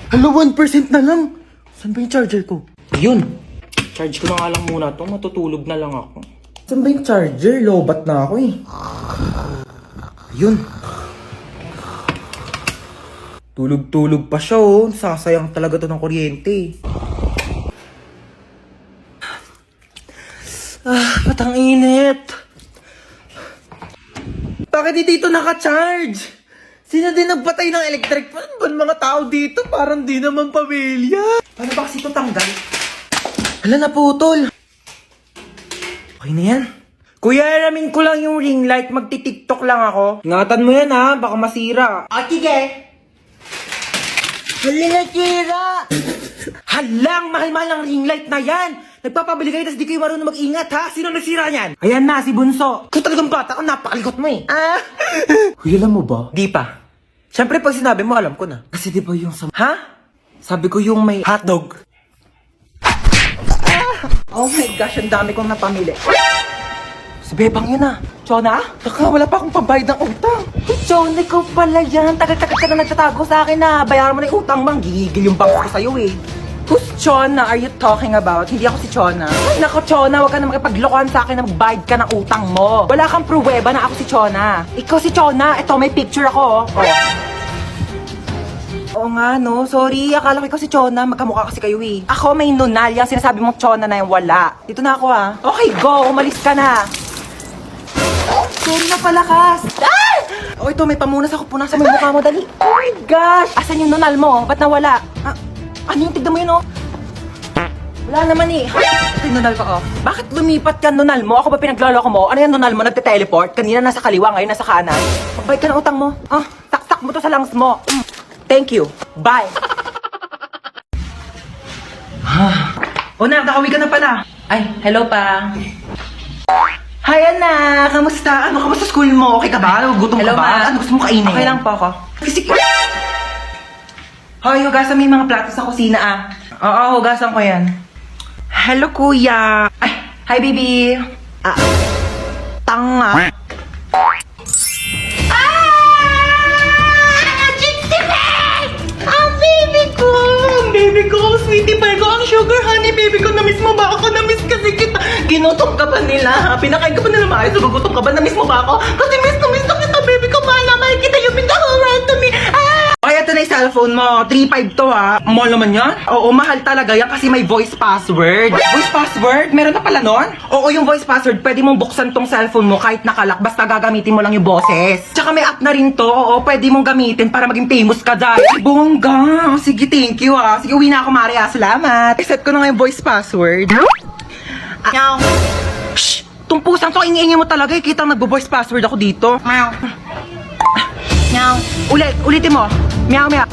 Hala, 1% na lang. Saan ba yung charger ko? Yun. Charge ko na nga lang muna to. Matutulog na lang ako. Saan ba yung charger? Lobat na ako eh. Yun. Tulog-tulog pa siya oh. Sasayang talaga to ng kuryente. Patang init. Bakit di dito naka-charge? Sino din nagpatay ng electric fan? Ba mga tao dito? Parang di naman pamilya. Paano ba kasi ito tanggal? Hala, naputol. Okay na yan. Kuya, alamin ko lang yung ring light. Magti-tiktok lang ako. Ingatan mo yan ha, baka masira. Sige. Hala, nasira. Halang, mahal-mahal ang ring light na yan. Nagpapabili kayo, tas di kayo marunong mag-ingat ha. Sino nasira yan? Ayan na, si Bunso. Kung talagang bata ko, napakalikot mo eh. Kuya, alam mo ba? Di pa. Siyempre, pag sinabi mo, alam ko na. Kasi di ba yung sa... Ha? Sabi ko yung may hotdog. Oh my gosh, ang dami kong napamili. Si Bebang yun ah. Chona? Baka wala pa akong pambayad ng utang. Chona, ikaw pala yan. Tagal-tagal ka na nagtatago sa akin na bayaran mo na yung utang bang. Gigigil yung bangko ko sa'yo eh. Who's Chona are you talking about? Hindi ako si Chona. Ay, nako Chona, huwag ka na makipaglokohan sa akin na magbayad ka ng utang mo. Wala kang pruweba na ako si Chona. Ikaw si Chona. Ito, may picture ako. Oh. Oo nga, no? Sorry, akala ko ikaw si Chona. Magkamukha kasi kayo eh. Ako may nunal. Yung sinasabi mong Chona na yung wala. Dito na ako ah. Okay, go. Umalis ka na. Sorry na palakas. Ah! Oh, ito, may pamunas ako. Punasan mo yung mukha mo, dali. Oh my gosh! Asan yung nunal mo? Ba't nawala? Ah, ano yung tignan mo yun, oh? Wala naman eh. Ito yung nunal ko, oh. Bakit lumipat ka nunal mo? Ako ba pinagloloko mo? Ano yung nunal mo? Nagte-teleport? Kanina nasa kaliwa, ngayon nasa kanan. Magbayad ka ng utang mo. Ah, taktak mo to sa lungs mo. Thank you. Bye. Oh, nakakawi ka na pala. Ay, hello pa. Hi, anak! Kamusta? Ano, kamusta school mo? Okay ka ba? Gutom ka ba? Ma. Ano gusto mo kainin? Okay lang po ako. Sige. Hoy, hugasan mo yung mga plato sa kusina ah. Oo, hugasan ko yan. Hello, kuya. Ay, hi, baby. Ah, tanga. Baby ko, sweetie pie ko, ang sugar honey, baby ko, na-miss mo ba ako? Na-miss kasi kita. Ginutom ka ba nila? Pinakain ka ba nila maayos? Gugutom ka ba? Na-miss mo ba ako? Kasi miss na kita, baby ko. Mahal na mahal kita. You've been the whole right to me. Okay, ito na yung cellphone mo. 3.5 to ha. Mahal naman yan? Oo, mahal talaga yan kasi may voice password. Voice password? Meron na pala nun? Oo, yung voice password, pwede mong buksan tong cellphone mo kahit nakalak. Basta gagamitin mo lang yung boses. Tsaka may app na rin to. Oo, pwede mong gamitin para maging famous ka dahil. Bongga. Sige, thank you ha. Sige, uwi na ako, Maria. Salamat. I-set ko na nga yung voice password. Meow. Shh! Itong pusang to, ingay mo talaga. Kitang nagbo-voice password ako dito. Meow. Meow. Ulitin mo. Meow, meow.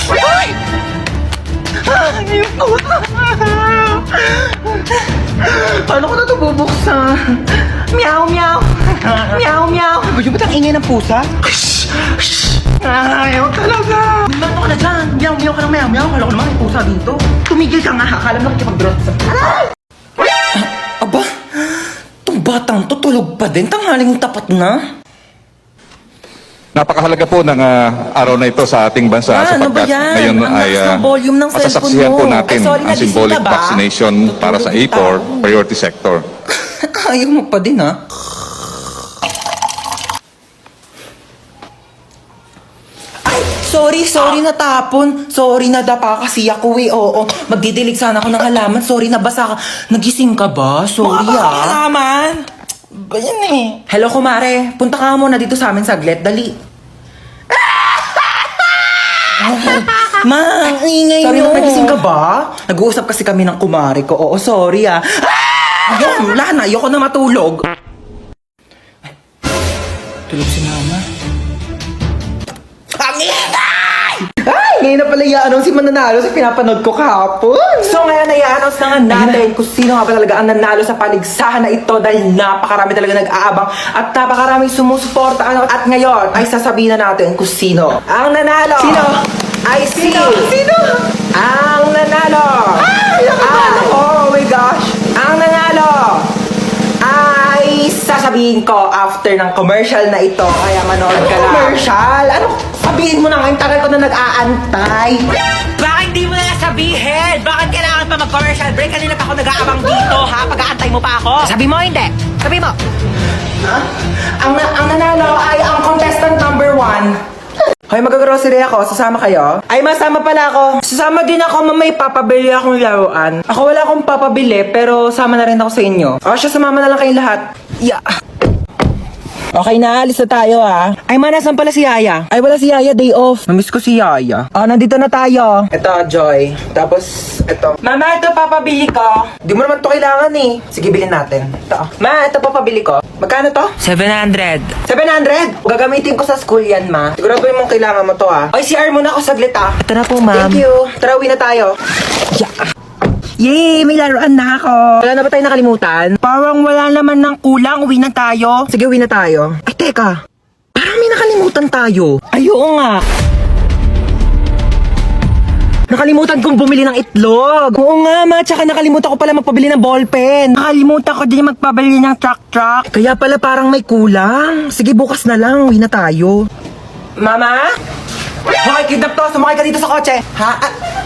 Ay! Ayun. Paano ko na ito bubuksan? Meow, meow. Meow, meow. Gusto mo itang ingay ng pusa? Shh! Shh! Ayaw talaga. Ano ka na dyan? Meow, meow ka ng meow, meow. Kala ko naman may pusa dito. Tumigil ka nga. Akala mo nakikipag-drop sa... Aray! Aba, itong batang to tulog pa din. Tanghaling tapat na. Napakahalaga po ng araw na ito sa ating bansa Ano ba sapagkat yan? ngayon Ang ay lakas ng volume ng cellphone masasaksihan mo. po natin Ay, sorry, ang nagising symbolic ka ba? vaccination para sa Tutulog A4 pa. priority sector. Ayaw mo pa din ha? Ay, sorry natapon. Sorry nadapa kasi ako eh. Oo, magdidilig sana ako ng halaman. Sorry nabasa ka. Nagising ka ba? Sorry halaman? Ba yan eh? Hello kumare, punta ka muna dito sa amin saglit. Dali. Ma, ang ingay Sorry, nyo. nagising ka ba? Nag-uusap kasi kami ng kumare ko. Oo, sorry ah. Ayun, wala na. Ayoko na matulog. Ay, tulog si mama. Ang ingay! Ay, ngayon na pala i-announce si mananalo sa pinapanood ko kahapon. So ngayon na i-announce na nga natin kung sino nga ba talaga ang nanalo sa paligsahan na ito dahil napakarami talaga nag-aabang at napakaraming sumusuporta. At ngayon ay sasabihin na natin kung sino ang nanalo. Sino? Ay sino? Ang nanalo. Oh my gosh. Ang nanalo ay sasabihin ko after ng commercial na ito. Kaya manood ka lang. Commercial? Ano? Sabihin mo na ngayon, tagal ko na nag-aantay. Bakit sabihin? Bakit kailangan pa mag-commercial break? Kanina pa ako nag-aabang dito, ha? Pag-aantay mo pa ako. Sabi mo, hindi. Sabi mo. Ang nanalo ay ang contestant number 1. Hoy, mag-grocery ako. Sasama kayo? Ay, masama pala ako. Sasama din ako, mamay papabili akong laruan. Ako wala akong papabili, pero sama na rin ako sa inyo. O siya, sumama na lang kayong lahat. Yeah. Okay na, alis na tayo Ay, nasan pala si Yaya? Ay, wala si Yaya, day off. Namiss ko si Yaya. Nandito na tayo. Ito, Joy. Tapos, ito. Mama, ito papabili ko. Di mo naman to kailangan eh. Sige, bilhin natin. Ito. Ma, ito papabili ko. Magkano to? 700. 700? Gagamitin ko sa school yan, ma. Sigurado mong kailangan mo to, Oy, CR muna ako saglit, Ito na po, ma'am. Thank you. Tara, uwi na tayo. Yeah. Yay! May laruan na ako. Wala na ba tayo nakalimutan? Parang wala naman ng kulang. Uwi na tayo. Sige, uwi na tayo. Ay, teka. Parang may nakalimutan tayo. Ay, oo nga. Nakalimutan kong bumili ng itlog. Oo nga, ma. Tsaka nakalimutan ko pala magpabili ng ballpen. Nakalimutan ko din magpabili ng truck. Kaya pala parang may kulang. Sige, bukas na lang. Uwi na tayo. Mama? Hoy, kidnap to. Sumakay ka dito sa kotse. Ha?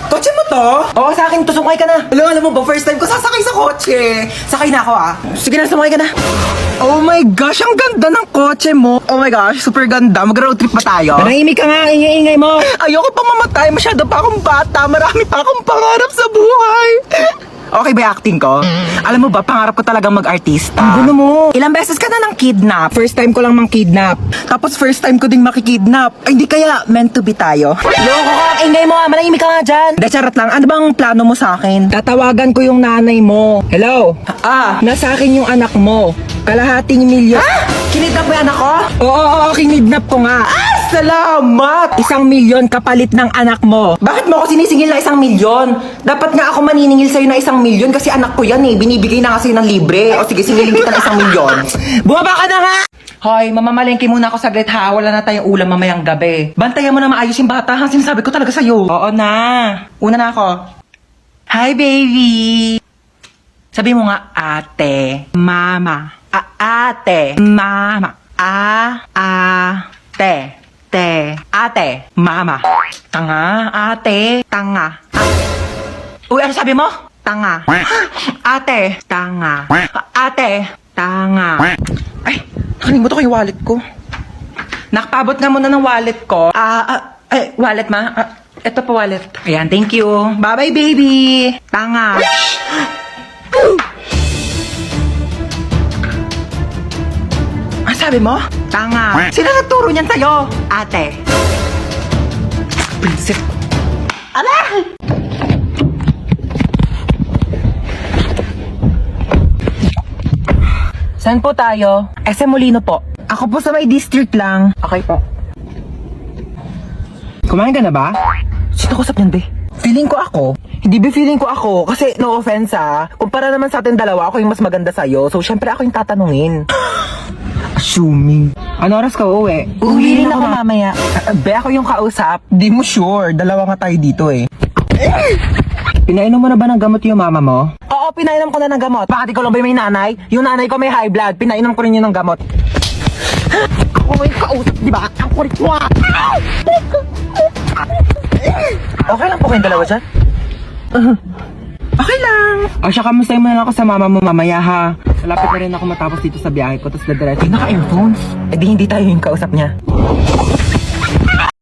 Kotse mo to? Oo, sa akin to. Sumakay ka na. Alam mo ba, first time ko sasakay sa kotse. Sakay na ako, Sige na, sumakay ka na. Oh my gosh, ang ganda ng kotse mo. Oh my gosh, super ganda. Mag-road trip pa tayo. Manahimik ka nga, ingay-ingay mo. Ayoko pa mamatay. Masyado pa akong bata. Marami pa akong pangarap sa buhay. Okay ba yung acting ko? Alam mo ba, pangarap ko talagang mag-artista. Ang gulo mo. Ilang beses ka na nang kidnap. First time ko lang mang kidnap. Tapos first time ko ding makikidnap. Ay, hindi kaya meant to be tayo. Loko ka, ingay mo, manahimik ka nga dyan. De, charot lang. Ano bang plano mo sa akin? Tatawagan ko yung nanay mo. Hello? Nasa akin yung anak mo. Kalahating milyon. Kinidnap mo yung anak ko? Oo, kinidnap ko nga. Salamat! 1 milyon kapalit ng anak mo. Bakit mo ako sinisingil na 1 milyon? Dapat nga ako maniningil sa'yo na 1 milyon kasi anak ko yan eh. Binibigay na nga sa'yo ng libre. O sige, singilin kita ng 1 milyon. Bumaba ka na nga! Hoy, mamamalengke muna ako saglit ha. Wala na tayong ulam mamayang gabi. Bantayan mo na maayos yung bata ha. Sinasabi ko talaga sa'yo. Oo na. Una na ako. Hi, baby! Sabi mo nga, ate, mama. Ate, mama. Ate, mama. Tanga, ate, tanga. Uy, ano sabi mo? Tanga. Ate, tanga. Ate, tanga. Ay, nakalimutan ko yung wallet ko. Nakapabot nga muna ng wallet ko. Wallet ma? Ito pa wallet. Ayan, thank you. Bye-bye, baby. Tanga. Ano sabi mo? Tanga. Sino nagturo niyan sa'yo? Ate. Prinsip. Ala! Saan po tayo? SM Molino po. Ako po sa may district lang. Okay po. Kumain ka na ba? Sino kusap niyan, be? Feeling ko ako. Hindi ba feeling ko ako? Kasi no offense kumpara naman sa atin dalawa, ako yung mas maganda sa'yo. So syempre ako yung tatanungin. Assuming. Ano oras ka uuwi? Uuwi rin ako mamaya. Be, ako yung kausap. Di mo sure. Dalawa nga tayo dito eh. Pinainom mo na ba ng gamot yung mama mo? Oo, pinainom ko na ng gamot. Bakit ikaw lang ba may nanay? Yung nanay ko may high blood. Pinainom ko rin yun ng gamot. Ako yung kausap, di ba? Ang kulit mo Okay lang po kayong dalawa dyan? Okay lang. O siya, kamustahin mo na ako sa mama mo mamaya ha. Malapit na rin ako matapos dito sa biyahe ko. Tapos dadiretso. Naka-earphones. Eh di hindi tayo yung kausap niya.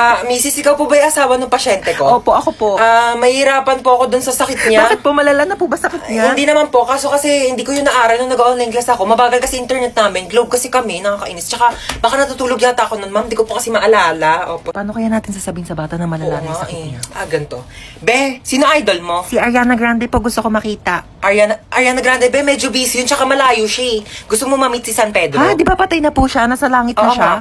Mrs. ikaw po ba yung asawa ng pasyente ko? Opo, ako po. Mahirapan po ako dun sa sakit niya. Bakit po? Malala na po ba sakit niya? Hindi naman po, kaso kasi hindi ko yun naaral nung nag-online class ako. Mabagal kasi internet namin, globe kasi kami, nakakainis. Tsaka baka natutulog yata ako nun, ma'am, di ko po kasi maalala. Opo. Paano kaya natin sasabihin sa bata na malala na yung sakit niya? Ganito. Be, sino idol mo? Si Ariana Grande po gusto ko makita. Ariana Grande, be, medyo busy yun, tsaka malayo siya eh. Gusto mo ma-meet si San Pedro? Ha? Di ba patay na po siya? Nasa langit na Oo siya? nga.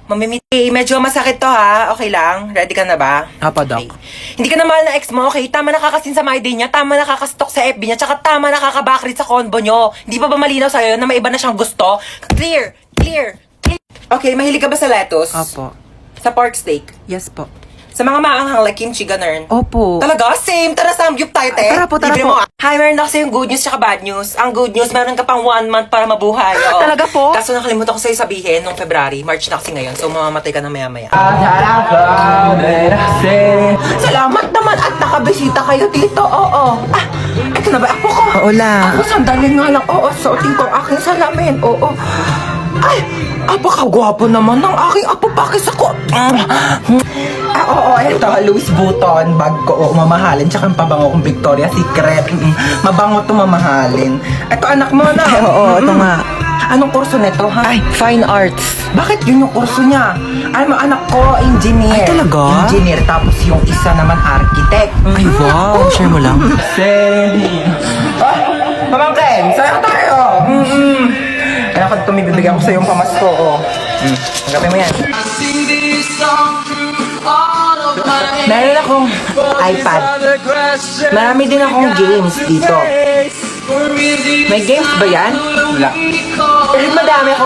Mamimit. Medyo masakit to ha. Okay lang? Ready ka na ba? Apo, Doc. Okay. Hindi ka na mahal na ex mo, okay? Tama nakakasin sa my day niya, tama nakakastok sa FB niya, tsaka tama nakakabakrit sa convo nyo. Hindi pa ba malinaw sa'yo na may iba na siyang gusto? Clear! Clear! Clear! Okay, mahilig ka ba sa lettuce? Opo. Sa pork steak? Yes po. Sa mga maanghang like kimchi, ganun. Opo. Talaga? Same. Tara, samgyup tayo, te. Tara po, tara Libre po. mo. Hi, meron na kasi yung good news tsaka bad news. Ang good news, meron ka pang 1 month para mabuhay. Oo. Talaga po? Kaso nakalimutan ko sa'yo sabihin nung February. March na kasi ngayon. So, mamamatay ka na maya-maya. Salamat naman at nakabisita kayo dito. Oo. Ito na ba ako ko? Oo lang. Ako sandali nga lang. Oo, suotin ko ang aking salamin. Oo. Ay, apakagwapo naman ng aking apo. Pakis ako. Oo, ito. Louis Vuitton. Bag ko. Oo, mamahalin. Tsaka yung pabango kong Victoria's Secret. Mabango to mamahalin. Ito, anak mo na. Ay, oo, ito nga. Anong kurso nito, ha? Ay, fine arts. Bakit yun yung kurso niya? Ay, anak ko, engineer. Ay, talaga? Engineer, tapos yung isa naman architect. Ay, wow. Share mo lang. Pamangkin, sa'yo tayo. Anak ko, tumibibigyan ko sa yung pamasko. Oh. Tanggapin mo yan. Meron akong iPad. Marami din akong games dito. May games ba yan? Wala. Pero madami ako.